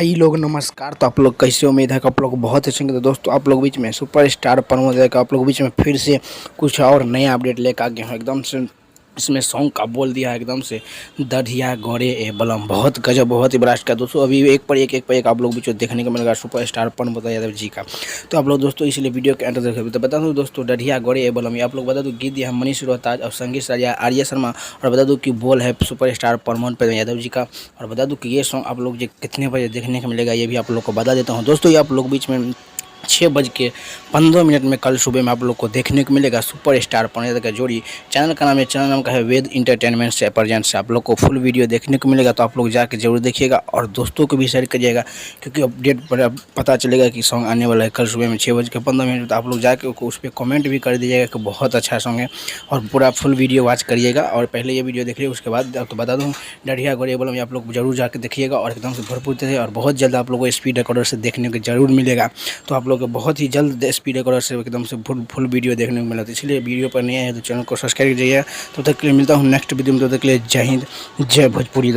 भाई लोग नमस्कार। तो आप लोग कैसे, उम्मीद है कि आप लोग बहुत अच्छे होंगे। तो दोस्तों आप लोग बीच में सुपरस्टार प्रमोद का आप लोग बीच में फिर से कुछ और नया अपडेट लेकर आ गए हैं। एकदम से इसमें सॉन्ग का बोल दिया है एकदम से दढ़िया गोरे ए बलम, बहुत गजब, बहुत ही ब्रास्ट का। दोस्तों अभी एक पर एक आप लोग बीच में देखने को मिलेगा सुपरस्टार प्रमोद यादव जी का। तो आप लोग दोस्तों इसलिए वीडियो के एंड तक देखिए। तो बता दूं दोस्तों दढ़िया गोरे ए बलम, ये आप लोग बता दूं गीत है मनीष रोहताज और संगीत आर्या शर्मा, और बता दूं कि बोल है सुपरस्टार प्रमोद यादव जी का। और बता दूं कि ये सॉन्ग आप लोग कितने बजे देखने को मिलेगा ये भी आप लोग को बता देता हूं। दोस्तों ये आप लोग बीच में 6:15 में कल सुबह में आप लोग को देखने को मिलेगा सुपरस्टार प्रमोद का जोड़ी। चैनल का नाम है, चैनल नाम का है वेद इंटरटेनमेंट से प्रेजेंट से। आप लोग को फुल वीडियो देखने को मिलेगा, तो आप लोग जाके जरूर देखिएगा और दोस्तों को भी शेयर करिएगा, क्योंकि अपडेट पर पता चलेगा कि सॉन्ग आने वाला है कल सुबह में 6:15। तो आप लोग जाके उस पर कमेंट भी कर दीजिएगा कि बहुत अच्छा सॉन्ग है, और पूरा फुल वीडियो वॉच करिएगा। और पहले ये वीडियो देखिए, उसके बाद तो बता दूँ दढ़िया गोरे बोलम आप लोग जरूर जाके देखिएगा, और एकदम से भरपूर थे। और बहुत जल्द आप लोग को स्पीड रिकॉर्डर से देखने को जरूर मिलेगा। तो आप लोग को बहुत ही जल्द स्पीड रिकॉर्डर से एकदम से फुल वीडियो देखने को मिला। तो इसलिए वीडियो पर नहीं आए तो चैनल को सब्सक्राइब कीजिए। तब तक के लिए मिलता हूँ नेक्स्ट वीडियो में। तब तक के लिए जय हिंद, जय भोजपुरी।